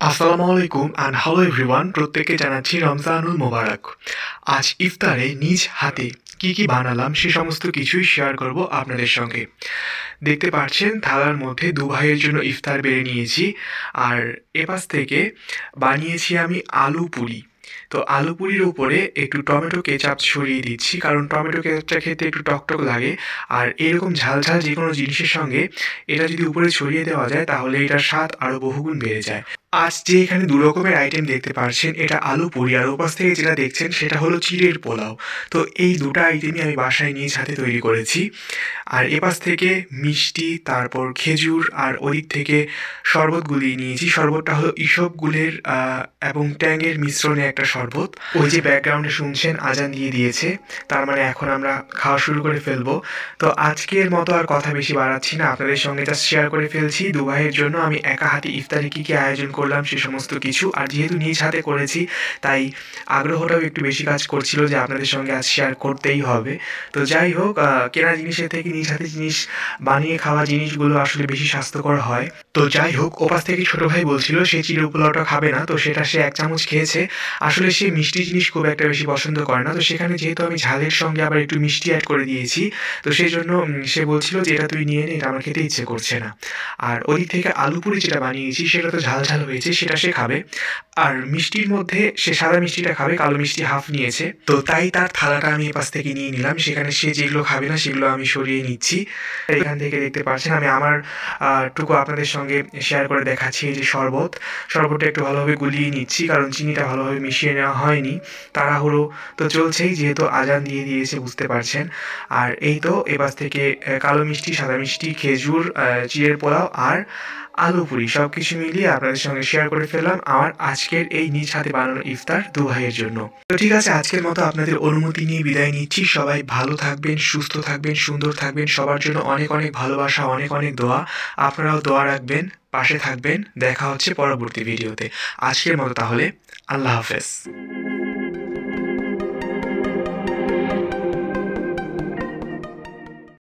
আসসালামু আলাইকুম and hello everyone, প্রত্যেককে জানাচ্ছি রমজানুল মোবারক। আজ ইফতারে নিজ হাতে কি কি বানালাম সে সমস্ত কিছুই শেয়ার করব আপনাদের সঙ্গে। দেখতে পাচ্ছেন থালার মধ্যে দু ভাইয়ের জন্য ইফতার বেড়ে নিয়েছি। আর এপাশ থেকে বানিয়েছি আমি আলু পুরি। তো আলু পুরির উপরে একটু টমেটো কেচাপ ছড়িয়ে দিচ্ছি, কারণ টমেটো কেচাপটা খেতে একটু টকটক লাগে। আর এরকম ঝাল ঝাল যে কোনো জিনিসের সঙ্গে এটা যদি উপরে ছড়িয়ে দেওয়া যায় তাহলে এটার স্বাদ আরও বহুগুণ বেড়ে যায়। আজ যে এখানে দু রকমের আইটেম দেখতে পাচ্ছেন, এটা আলু পুরি, আর ওপাশ থেকে যেটা দেখছেন সেটা হলো চিড়ের পোলাও। তো এই দুটো আইটেমই আমি বাসায় নিজ হাতে তৈরি করেছি। আর এপাশ থেকে মিষ্টি, তারপর খেজুর, আর ওদিক থেকে শরবত গুলিয়ে নিয়েছি। শরবতটা হলো ইসবগুলের এবং ট্যাঙের মিশ্রণে একটা শরবত। ওই যে ব্যাকগ্রাউন্ডে শুনছেন আজান দিয়ে দিয়েছে, তার মানে এখন আমরা খাওয়া শুরু করে ফেলবো। তো আজকের মতো আর কথা বেশি বাড়াচ্ছি না, আপনাদের সঙ্গে জাস্ট শেয়ার করে ফেলছি দু ভাইয়ের জন্য আমি একা হাতে ইফতারে কী কী আয়োজন করলাম সে সমস্ত কিছু। আর যেহেতু নিজ হাতে করেছি তাই আগ্রহটাও একটু বেশি কাজ করছিল যে আপনাদের সঙ্গে আজ শেয়ার করতেই হবে। তো যাই হোক, কেনা জিনিসের থেকে নিজ হাতে জিনিস বানিয়ে খাওয়া জিনিসগুলো আসলে বেশি স্বাস্থ্যকর হয়। তো যাই হোক, ওপাশ থেকে ছোটো ভাই বলছিল সে চিড়ে পোলাওটা খাবে না, তো সেটা সে এক চামচ খেয়েছে। আসলে সে মিষ্টি জিনিস খুব একটা বেশি পছন্দ করে না, তো সেখানে যেহেতু আমি ঝালের সঙ্গে আবার একটু মিষ্টি অ্যাড করে দিয়েছি, তো সেই জন্য সে বলছিল যে এটা তুই নিয়ে নে, এটা আমার খেতে ইচ্ছে করছে না। আর ওই থেকে আলু পুরি যেটা বানিয়েছি সেটা তো ঝাল ঝাল হয়েছে, সেটা সে খাবে। আর মিষ্টির মধ্যে সে সাদা মিষ্টিটা খাবে, কালো মিষ্টি হাফ নিয়েছে। তো তাই তার থালাটা আমি এপাশ থেকে নিয়ে নিলাম, সেখানে সে যেগুলো খাবে না সেগুলো আমি সরিয়ে নিচ্ছি। এখান থেকে দেখতে পাচ্ছেন আমি আমার টুকু আপনাদের সঙ্গে শেয়ার করে দেখাচ্ছি। এই যে শরবতটা একটু ভালোভাবে গুলিয়ে নিচ্ছি, কারণ চিনিটা ভালোভাবে মিশিয়ে নেওয়া হয়নি। তাড়াহুড়ো তো চলছেই, যেহেতু আজান দিয়ে দিয়েছে বুঝতে পারছেন। আর এই তো এপাশ থেকে কালো মিষ্টি, সাদা মিষ্টি, খেজুর, চিড়ের পোলাও আর আলু পুরি সব কিছু মিলিয়ে আপনাদের সঙ্গে শেয়ার করে ফেললাম আমার আজকের এই নিজ হাতে বানানো ইফতার দু ভাইয়ের জন্য। তো ঠিক আছে, আজকের মতো আপনাদের অনুমতি নিয়ে বিদায় নিচ্ছি। সবাই ভালো থাকবেন, সুস্থ থাকবেন, সুন্দর থাকবেন। সবার জন্য অনেক অনেক ভালোবাসা, অনেক অনেক দোয়া। আপনারাও দোয়া রাখবেন, পাশে থাকবেন। দেখা হচ্ছে পরবর্তী ভিডিওতে। আজকের মতো তাহলে আল্লাহ হাফেজ।